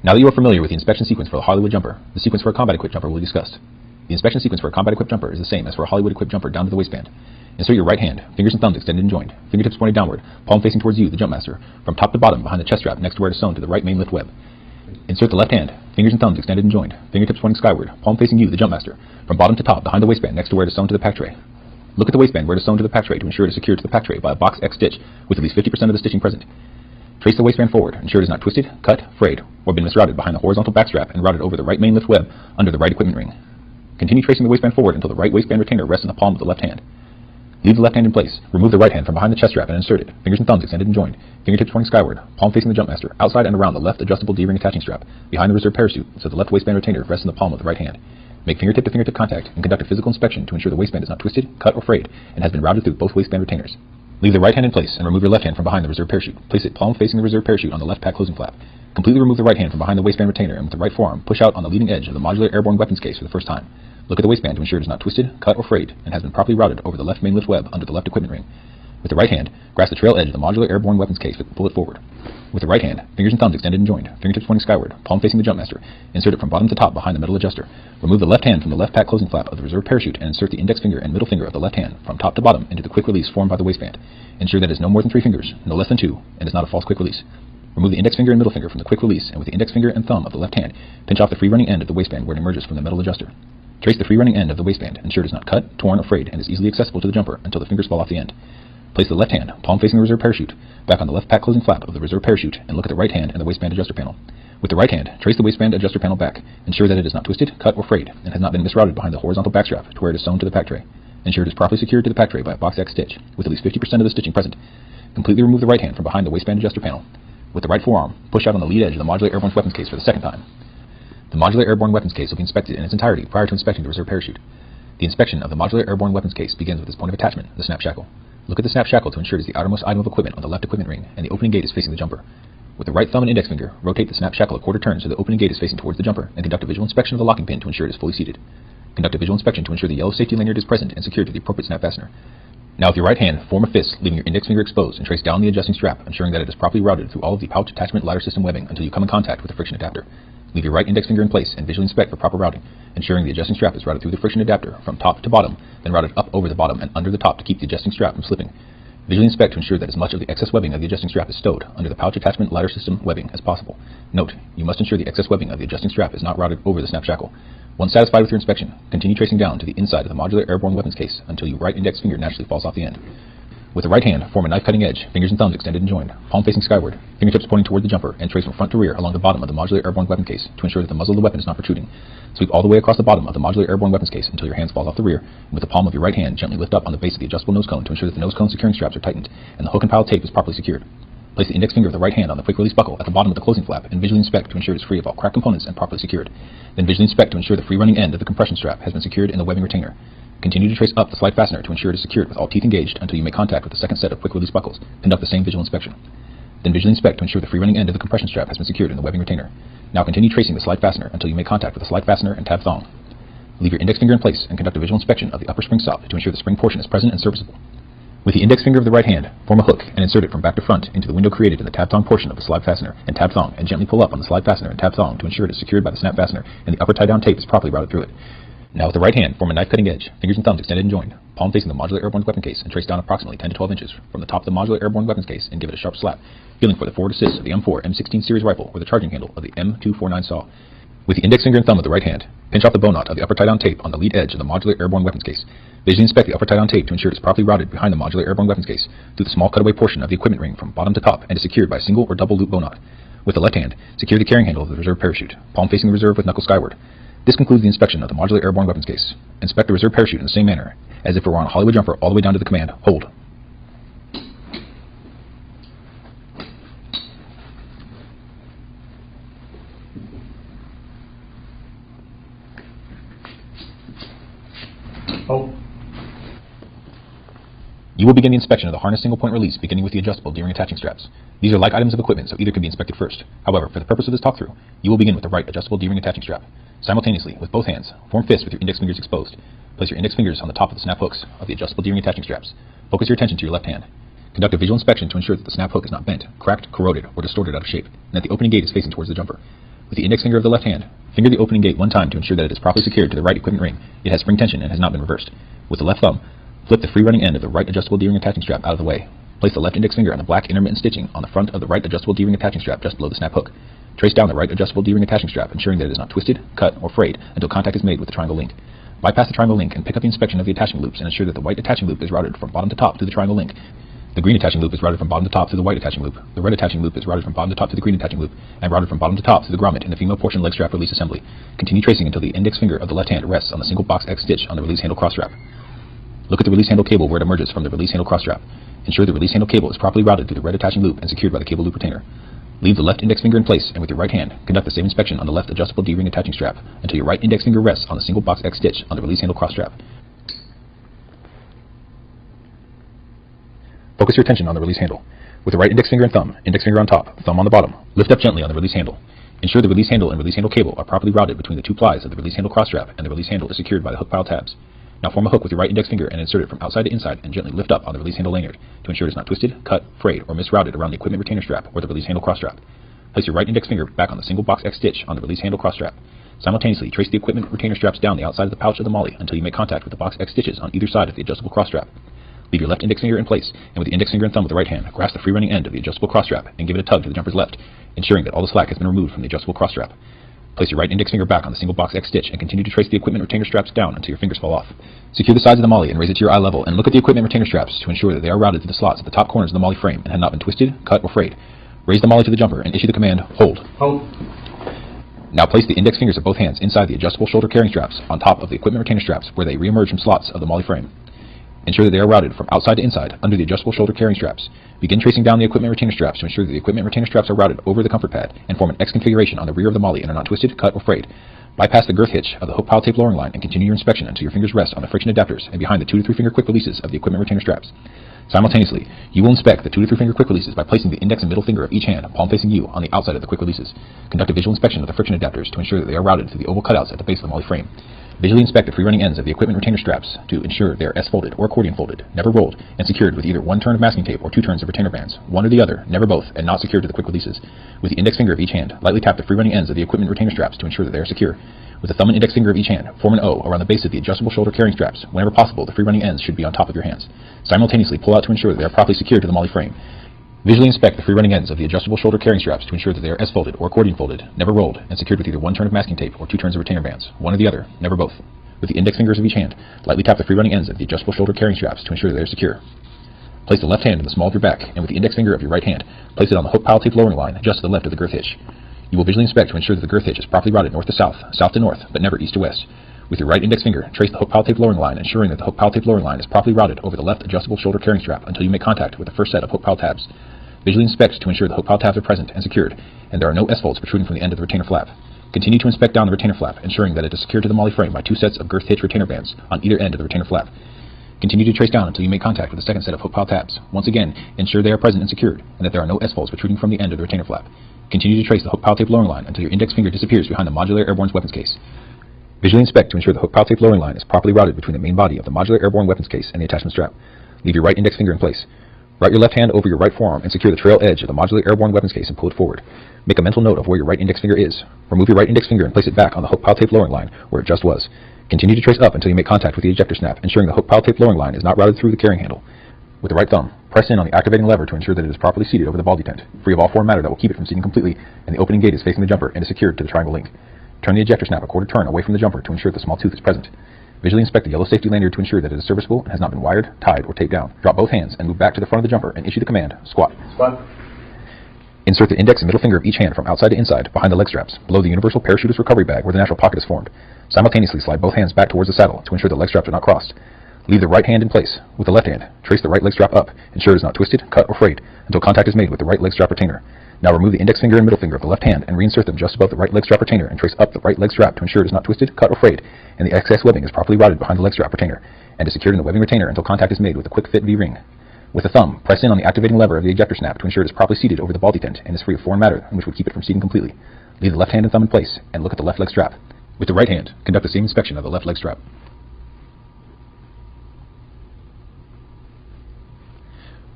Now that you are familiar with the inspection sequence for the Hollywood jumper, the sequence for a combat-equipped jumper will be discussed. The inspection sequence for a combat-equipped jumper is the same as for a Hollywood-equipped jumper down to the waistband. Insert your right hand, fingers and thumbs extended and joined, fingertips pointing downward, palm facing towards you, the jump master, from top to bottom behind the chest strap next to where it is sewn to the right main lift web. Insert the left hand, fingers and thumbs extended and joined, fingertips pointing skyward, palm facing you, the jump master, from bottom to top behind the waistband next to where it is sewn to the pack tray. Look at the waistband where it is sewn to the pack tray to ensure it is secured to the pack tray by a box X stitch with at least 50% of the stitching present. Trace the waistband forward, ensure it is not twisted, cut, frayed, or been misrouted behind the horizontal back strap and routed over the right main lift web under the right equipment ring. Continue tracing the waistband forward until the right waistband retainer rests in the palm of the left hand. Leave the left hand in place, remove the right hand from behind the chest strap and insert it, fingers and thumbs extended and joined, fingertips pointing skyward, palm facing the jump master, outside and around the left adjustable D-ring attaching strap, behind the reserve parachute so the left waistband retainer rests in the palm of the right hand. Make fingertip to fingertip contact and conduct a physical inspection to ensure the waistband is not twisted, cut, or frayed and has been routed through both waistband retainers. Leave the right hand in place and remove your left hand from behind the reserve parachute. Place it palm facing the reserve parachute on the left pack closing flap. Completely remove the right hand from behind the waistband retainer and with the right forearm push out on the leading edge of the modular airborne weapons case for the first time. Look at the waistband to ensure it is not twisted, cut, or frayed and has been properly routed over the left main lift web under the left equipment ring. With the right hand, grasp the trail edge of the modular airborne weapons case and pull it forward. With the right hand, fingers and thumbs extended and joined, fingertips pointing skyward, palm facing the jump master, insert it from bottom to top behind the metal adjuster. Remove the left hand from the left pack closing flap of the reserve parachute and insert the index finger and middle finger of the left hand from top to bottom into the quick release formed by the waistband. Ensure that it is no more than 3 fingers, no less than 2, and is not a false quick release. Remove the index finger and middle finger from the quick release and with the index finger and thumb of the left hand, pinch off the free running end of the waistband where it emerges from the metal adjuster. Trace the free running end of the waistband, ensure it is not cut, torn, or frayed and is easily accessible to the jumper until the fingers fall off the end. Place the left hand, palm facing the reserve parachute, back on the left pack closing flap of the reserve parachute and look at the right hand and the waistband adjuster panel. With the right hand, trace the waistband adjuster panel back. Ensure that it is not twisted, cut, or frayed and has not been misrouted behind the horizontal back strap to where it is sewn to the pack tray. Ensure it is properly secured to the pack tray by a box X stitch with at least 50% of the stitching present. Completely remove the right hand from behind the waistband adjuster panel. With the right forearm, push out on the lead edge of the modular airborne weapons case for the second time. The modular airborne weapons case will be inspected in its entirety prior to inspecting the reserve parachute. The inspection of the modular airborne weapons case begins with its point of attachment, the snap shackle. Look at the snap shackle to ensure it is the outermost item of equipment on the left equipment ring and the opening gate is facing the jumper. With the right thumb and index finger, rotate the snap shackle a quarter turn so the opening gate is facing towards the jumper and conduct a visual inspection of the locking pin to ensure it is fully seated. Conduct a visual inspection to ensure the yellow safety lanyard is present and secured to the appropriate snap fastener. Now with your right hand, form a fist, leaving your index finger exposed and trace down the adjusting strap, ensuring that it is properly routed through all of the pouch attachment ladder system webbing until you come in contact with the friction adapter. Leave your right index finger in place and visually inspect for proper routing, ensuring the adjusting strap is routed through the friction adapter from top to bottom, then routed up over the bottom and under the top to keep the adjusting strap from slipping. Visually inspect to ensure that as much of the excess webbing of the adjusting strap is stowed under the pouch attachment ladder system webbing as possible. Note, you must ensure the excess webbing of the adjusting strap is not routed over the snap shackle. Once satisfied with your inspection, continue tracing down to the inside of the modular airborne weapons case until your right index finger naturally falls off the end. With the right hand, form a knife-cutting edge, fingers and thumbs extended and joined, palm facing skyward, fingertips pointing toward the jumper, and trace from front to rear along the bottom of the modular airborne weapon case to ensure that the muzzle of the weapon is not protruding. Sweep all the way across the bottom of the modular airborne weapons case until your hands fall off the rear, and with the palm of your right hand gently lift up on the base of the adjustable nose cone to ensure that the nose cone securing straps are tightened and the hook and pile tape is properly secured. Place the index finger of the right hand on the quick release buckle at the bottom of the closing flap and visually inspect to ensure it is free of all cracked components and properly secured. Then visually inspect to ensure the free running end of the compression strap has been secured in the webbing retainer. Continue to trace up the slide fastener to ensure it is secured with all teeth engaged until you make contact with the second set of quick release buckles. Conduct the same visual inspection. Then visually inspect to ensure the free running end of the compression strap has been secured in the webbing retainer. Now continue tracing the slide fastener until you make contact with the slide fastener and tab thong. Leave your index finger in place and conduct a visual inspection of the upper spring stop to ensure the spring portion is present and serviceable. With the index finger of the right hand, form a hook and insert it from back to front into the window created in the tab thong portion of the slide fastener and tab thong and gently pull up on the slide fastener and tab thong to ensure it is secured by the snap fastener and the upper tie-down tape is properly routed through it. Now with the right hand, form a knife-cutting edge, fingers and thumbs extended and joined, palm facing the modular airborne weapon case and trace down approximately 10 to 12 inches from the top of the modular airborne weapons case and give it a sharp slap, feeling for the forward assist of the M4 M16 series rifle or the charging handle of the M249 saw. With the index finger and thumb of the right hand, pinch off the bow knot of the upper tie-down tape on the lead edge of the modular airborne weapons case. Visually inspect the upper tie-down tape to ensure it is properly routed behind the modular airborne weapons case through the small cutaway portion of the equipment ring from bottom to top and is secured by a single or double loop bow knot. With the left hand, secure the carrying handle of the reserve parachute, palm facing the reserve with knuckle skyward. This concludes the inspection of the modular airborne weapons case. Inspect the reserve parachute in the same manner as if it were on a Hollywood jumper all the way down to the command, hold. You will begin the inspection of the harness single point release beginning with the adjustable D-ring attaching straps. These are like items of equipment, so either can be inspected first. However, for the purpose of this talk-through, you will begin with the right adjustable D-ring attaching strap. Simultaneously, with both hands, form fists with your index fingers exposed. Place your index fingers on the top of the snap hooks of the adjustable D-ring attaching straps. Focus your attention to your left hand. Conduct a visual inspection to ensure that the snap hook is not bent, cracked, corroded, or distorted out of shape, and that the opening gate is facing towards the jumper. With the index finger of the left hand, finger the opening gate one time to ensure that it is properly secured to the right equipment ring. It has spring tension and has not been reversed. With the left thumb, flip the free running end of the right adjustable D-ring attaching strap out of the way. Place the left index finger on the black intermittent stitching on the front of the right adjustable D-ring attaching strap just below the snap hook. Trace down the right adjustable D-ring attaching strap, ensuring that it is not twisted, cut, or frayed until contact is made with the triangle link. Bypass the triangle link and pick up the inspection of the attaching loops and ensure that the white attaching loop is routed from bottom to top through the triangle link. The green attaching loop is routed from bottom to top through the white attaching loop. The red attaching loop is routed from bottom to top to the green attaching loop, and routed from bottom to top through the grommet in the female portion leg strap release assembly. Continue tracing until the index finger of the left hand rests on the single box X stitch on the release handle cross strap. Look at the release handle cable where it emerges from the release handle cross strap. Ensure the release handle cable is properly routed through the red attaching loop and secured by the cable loop retainer. Leave the left index finger in place, and with your right hand, conduct the same inspection on the left adjustable D-ring attaching strap until your right index finger rests on the single box X stitch on the release handle cross strap. Focus your attention on the release handle. With the right index finger and thumb, index finger on top, thumb on the bottom, lift up gently on the release handle. Ensure the release handle and release handle cable are properly routed between the two plies of the release handle cross strap and the release handle is secured by the hook pile tabs. Now form a hook with your right index finger and insert it from outside to inside and gently lift up on the release handle lanyard to ensure it is not twisted, cut, frayed, or misrouted around the equipment retainer strap or the release handle cross strap. Place your right index finger back on the single box X stitch on the release handle cross strap. Simultaneously, trace the equipment retainer straps down the outside of the pouch of the MOLLE until you make contact with the box X stitches on either side of the adjustable cross strap. Leave your left index finger in place, and with the index finger and thumb with the right hand, grasp the free running end of the adjustable cross strap and give it a tug to the jumper's left, ensuring that all the slack has been removed from the adjustable cross strap. Place your right index finger back on the single box X stitch and continue to trace the equipment retainer straps down until your fingers fall off. Secure the sides of the MOLLE and raise it to your eye level and look at the equipment retainer straps to ensure that they are routed to the slots at the top corners of the MOLLE frame and have not been twisted, cut, or frayed. Raise the MOLLE to the jumper and issue the command, hold. Hold. Now place the index fingers of both hands inside the adjustable shoulder carrying straps on top of the equipment retainer straps where they reemerge from slots of the MOLLE frame. Ensure that they are routed from outside to inside under the adjustable shoulder carrying straps. Begin tracing down the equipment retainer straps to ensure that the equipment retainer straps are routed over the comfort pad and form an X configuration on the rear of the MOLLE and are not twisted, cut, or frayed. Bypass the girth hitch of the hook pile tape lowering line and continue your inspection until your fingers rest on the friction adapters and behind the 2 to 3 finger quick releases of the equipment retainer straps. Simultaneously, you will inspect the 2 to 3 finger quick releases by placing the index and middle finger of each hand, palm facing you, on the outside of the quick releases. Conduct a visual inspection of the friction adapters to ensure that they are routed to the oval cutouts at the base of the MOLLE frame. Visually inspect the free running ends of the equipment retainer straps to ensure they are S-folded or accordion folded, never rolled, and secured with either 1 turn of masking tape or 2 turns of retainer bands, one or the other, never both, and not secured to the quick releases. With the index finger of each hand, lightly tap the free running ends of the equipment retainer straps to ensure that they are secure. With the thumb and index finger of each hand, form an O around the base of the adjustable shoulder carrying straps. Whenever possible, the free running ends should be on top of your hands. Simultaneously, pull out to ensure that they are properly secured to the MOLLE frame. Visually inspect the free running ends of the adjustable shoulder carrying straps to ensure that they are S-folded or accordion folded, never rolled, and secured with either 1 turn of masking tape or 2 turns of retainer bands, one or the other, never both. With the index fingers of each hand, lightly tap the free running ends of the adjustable shoulder carrying straps to ensure that they are secure. Place the left hand in the small of your back, and with the index finger of your right hand, place it on the hook pile tape lowering line just to the left of the girth hitch. You will visually inspect to ensure that the girth hitch is properly routed north to south, south to north, but never east to west. With your right index finger, trace the hook pile tape lowering line, ensuring that the hook pile tape lowering line is properly routed over the left adjustable shoulder carrying strap until you make contact with the first set of hook pile tabs. Visually inspect to ensure the hook pile tabs are present and secured, and there are no S-folds protruding from the end of the retainer flap. Continue to inspect down the retainer flap, ensuring that it is secured to the MOLLE frame by 2 sets of girth hitch retainer bands on either end of the retainer flap. Continue to trace down until you make contact with the second set of hook pile tabs. Once again, ensure they are present and secured, and that there are no S-folds protruding from the end of the retainer flap. Continue to trace the hook pile tape lowering line until your index finger disappears behind the modular airborne weapons case. Visually inspect to ensure the hook pile tape lowering line is properly routed between the main body of the modular airborne weapons case and the attachment strap. Leave your right index finger in place. Route your left hand over your right forearm and secure the trail edge of the modular airborne weapons case and pull it forward. Make a mental note of where your right index finger is. Remove your right index finger and place it back on the hook pile tape lowering line where it just was. Continue to trace up until you make contact with the ejector snap, ensuring the hook pile tape lowering line is not routed through the carrying handle. With the right thumb, press in on the activating lever to ensure that it is properly seated over the ball detent, free of all foreign matter that will keep it from seating completely, and the opening gate is facing the jumper and is secured to the triangle link. Turn the ejector snap a quarter turn away from the jumper to ensure the small tooth is present. Visually inspect the yellow safety lanyard to ensure that it is serviceable and has not been wired, tied, or taped down. Drop both hands and move back to the front of the jumper and issue the command, squat. Squat. Insert the index and middle finger of each hand from outside to inside behind the leg straps, below the universal parachutist recovery bag where the natural pocket is formed. Simultaneously slide both hands back towards the saddle to ensure the leg straps are not crossed. Leave the right hand in place. With the left hand, trace the right leg strap up. Ensure it is not twisted, cut, or frayed until contact is made with the right leg strap retainer. Now remove the index finger and middle finger of the left hand and reinsert them just above the right leg strap retainer and trace up the right leg strap to ensure it is not twisted, cut, or frayed, and the excess webbing is properly routed behind the leg strap retainer and is secured in the webbing retainer until contact is made with the quick fit V-ring. With the thumb, press in on the activating lever of the ejector snap to ensure it is properly seated over the ball detent and is free of foreign matter which would keep it from seating completely. Leave the left hand and thumb in place and look at the left leg strap. With the right hand, conduct the same inspection of the left leg strap.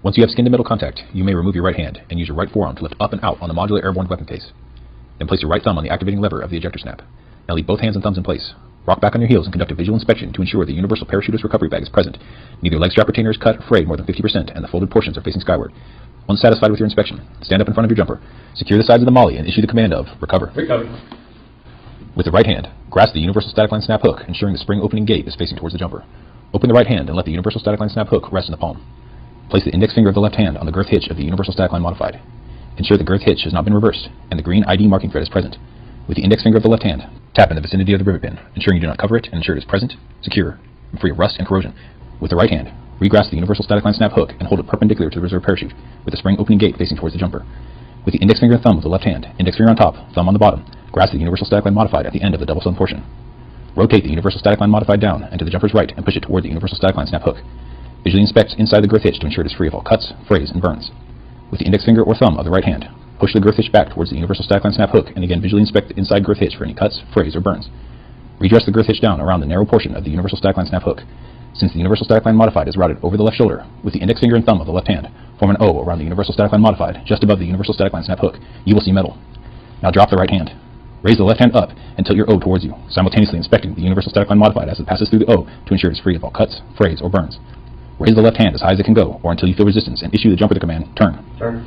Once you have skin to middle contact, you may remove your right hand and use your right forearm to lift up and out on the modular airborne weapon case. Then place your right thumb on the activating lever of the ejector snap. Now leave both hands and thumbs in place. Rock back on your heels and conduct a visual inspection to ensure the universal parachutist recovery bag is present. Neither leg strap retainer is cut or frayed more than 50% and the folded portions are facing skyward. Once satisfied with your inspection, stand up in front of your jumper, secure the sides of the molly and issue the command of recover. Recover. With the right hand, grasp the universal static line snap hook, ensuring the spring opening gate is facing towards the jumper. Open the right hand and let the universal static line snap hook rest in the palm. Place the index finger of the left hand on the girth hitch of the universal static line modified. Ensure the girth hitch has not been reversed and the green ID marking thread is present. With the index finger of the left hand, tap in the vicinity of the rivet pin, ensuring you do not cover it and ensure it is present, secure, and free of rust and corrosion. With the right hand, regrasp the universal static line snap hook and hold it perpendicular to the reserve parachute, with the spring opening gate facing towards the jumper. With the index finger and thumb of the left hand, index finger on top, thumb on the bottom, grasp the universal static line modified at the end of the double sewn portion. Rotate the universal static line modified down and to the jumper's right and push it toward the universal static line snap hook. Visually inspect inside the girth hitch to ensure it is free of all cuts, frays, and burns. With the index finger or thumb of the right hand, push the girth hitch back towards the universal static line snap hook and again visually inspect the inside girth hitch for any cuts, frays, or burns. Redress the girth hitch down around the narrow portion of the universal static line snap hook. Since the universal static line modified is routed over the left shoulder, with the index finger and thumb of the left hand, form an O around the universal static line modified just above the universal static line snap hook. You will see metal. Now drop the right hand. Raise the left hand up and tilt your O towards you, simultaneously inspecting the universal static line modified as it passes through the O to ensure it is free of all cuts, frays, or burns. Raise the left hand as high as it can go, or until you feel resistance, and issue the jumper the command, turn. Turn.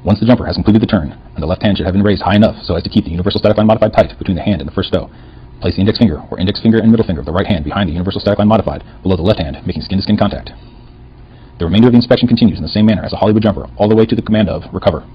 Once the jumper has completed the turn, and the left hand should have been raised high enough so as to keep the universal static line modified tight between the hand and the first stow, place the index finger or index finger and middle finger of the right hand behind the universal static line modified below the left hand, making skin-to-skin contact. The remainder of the inspection continues in the same manner as a Hollywood jumper, all the way to the command of recover.